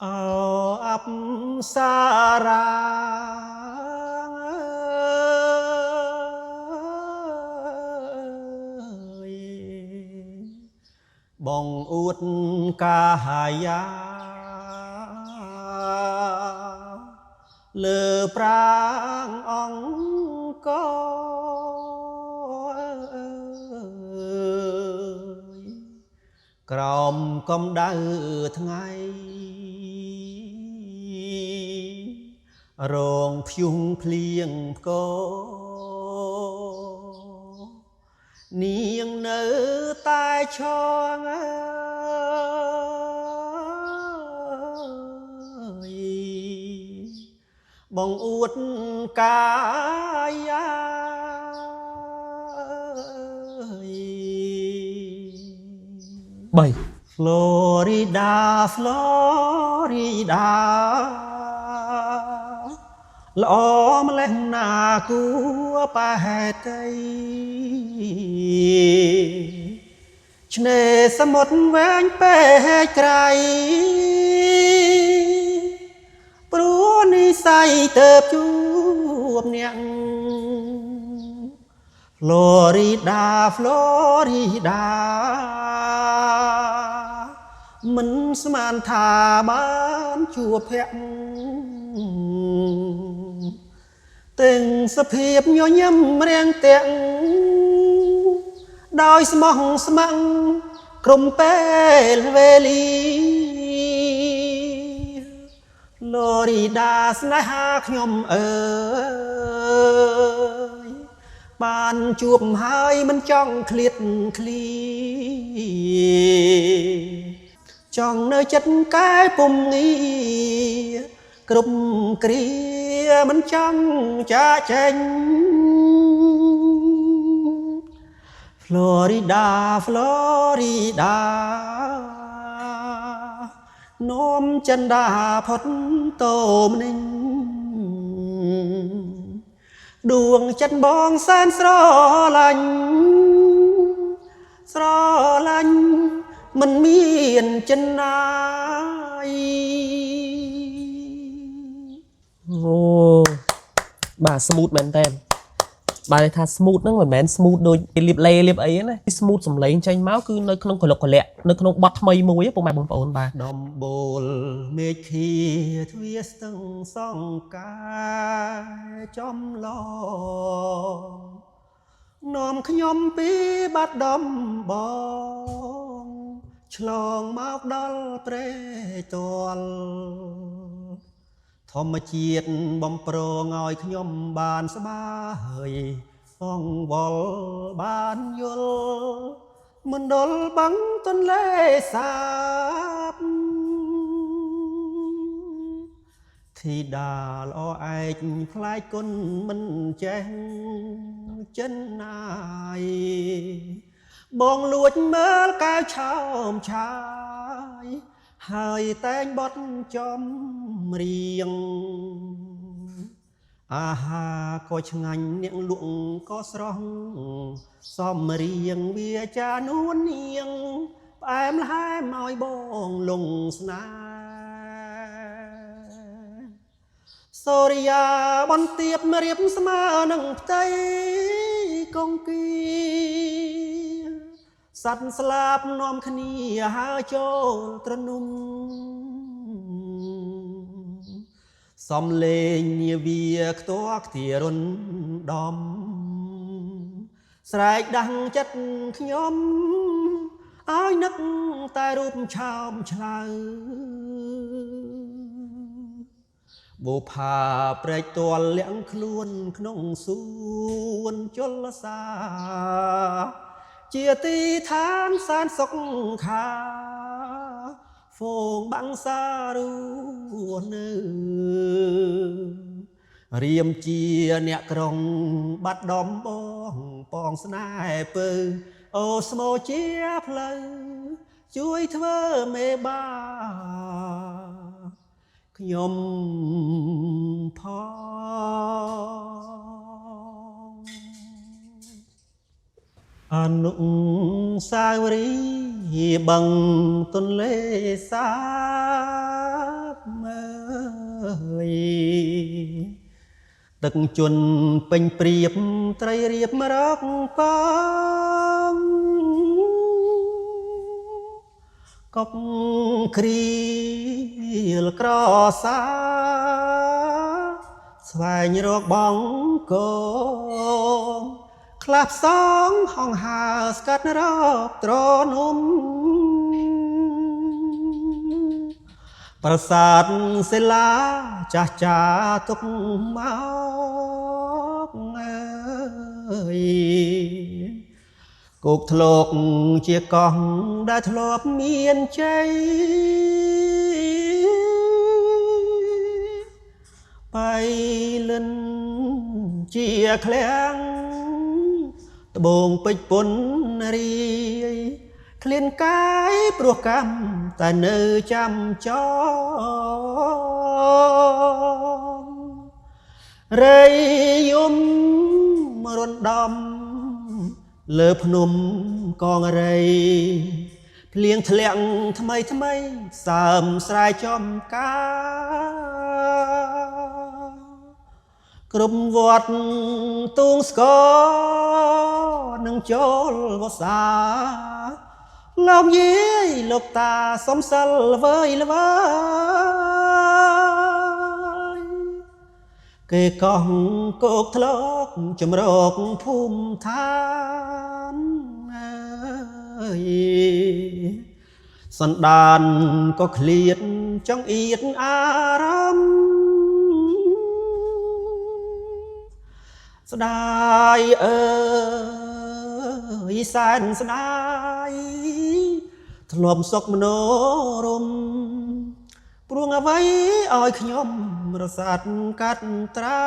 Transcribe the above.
อับสารางបងអួតកាយាលើប្រាងអង្គក្រោមកំដៅថ្ងៃរងភយុងភ្លៀងផ្គរនាងនៅតែឈងបងអួតកាយា3 Florida Florida ល្អម្លេះណាគួប្រហែតៃឆ្នេរសមុទ្រវែងពេកក្រៃព្រោះនិស័យទៅជួបអ្នក Florida Florida មិនស្មានថាបានជួបភ័ក្រទាំងសភាពញញឹមរាំងទាំងដោយស្មោះស្ម័គ្រក្រុមពេលវេលា Florida ស្នេហាខ្ញុំអើយបានជួបហើយមិនចង់ឃ្លាតឃ្លាចង់នៅចិត្តកែពុំងាគ្រប់គ្រាមិនចង់ចាកចេញ Florida Florida នោមចិន្តាផុតតោមនិញដួងចិត្តបងសែនស្រឡាញ់ស្រឡាញ់មិនមានចិនណាយ អូបាទ smooth មែនតើបាទថា smooth ហ្នឹងមិនមែន smooth ដូចលៀបលេលៀបអីណា smooth សំឡេងចេញមកគឺនៅក្នុងកលុកកលាក់នៅក្នុងបទថ្មីមួយពុកម៉ែបងប្អូនបាទ ដំបូលមេឃាទ្វាស្ទឹងសង្កាចំឡងនាំខ្ញុំពីបាត់ដំបងឆ្លងមកដល់ព្រែកទាល់ធម្មជាតិបំប្រងឲ្យខ្ញុំបានស្បាយអង្វល់បានយល់មណ្ឌលបាំងទន្លេសាបធីតាល្អឯកផ្លែគុណមិនចេះចិនណាយបងលួចមើលកែវឆោមឆាយហើយតែងបត់ចំរៀងអាហារក៏ឆ្ងាញ់នាងលក់ក៏ស្រស់សំរៀងវាចានួននាងផ្អែមល្ហែមឲ្យបងលងស្នេហ៍សូរិយាបន្ទាបរៀបស្មើនឹងផ្ទៃកង្គីសត្វស្លាបនាំគ្នាហើរចូលត្រនំសំលេងនាវាខ្ទាស់ខ្ទារុនដំស្រែកដាំងចិត្តខ្ញុំឲ្យនឹកតែរូបឆោមឆ្លៅបុផាព្រែកទាល់លាក់ខ្លួនក្នុងសួនជលសាជាទីឋានសែនសុខខាហ្វូងបាំងសារស់នៅរៀមជាអ្នកក្រុងបាត់ដំបងបងស្នេហ៍ពើអូស្មោជាផ្លូវជួយធ្វើមេបាខ្ញុំផងអនុស្សាវរីយ៍បឹងទន្លេសាប ទឹកជន់ពេញព្រៀបត្រីរៀបមរកប៉ងកុកគ្រីលក្រសាស្វែងរកបងកងក្លាប់សងហងហើស្កាត់រកត្រនំប្រាសាទសិលាចាស់ចាទុកមកអើយគោកធ្លោកជាកោះដែលធ្លាប់មានជ័យបៃលិនជាឃ្លាំងត្បូងពេជ្រពុនរីឃ្លានកាយព្រោះកម្មតែនៅចាំចងរៃយំរំដំលើភ្នំកងរៃភ្លៀងធ្លាក់ថ្មីថ្មីសើមស្រែចំការក្រុមវត្តទូងស្គរនឹងចូលវស្សាលោកយាយលោកតាសំសិលល្វើយល្វើយគេកោះគោកធ្លោកចម្រោកភូមិឋានអើយសន្តានក៏ឃ្លាតចង់អៀតអារម្មណ៍ស្ដាយអើយសែនស្ដាយធ្លាប់សុខមនោរម្យព្រួងអ្វីឲ្យខ្ញុំរសាត់កាត់ត្រា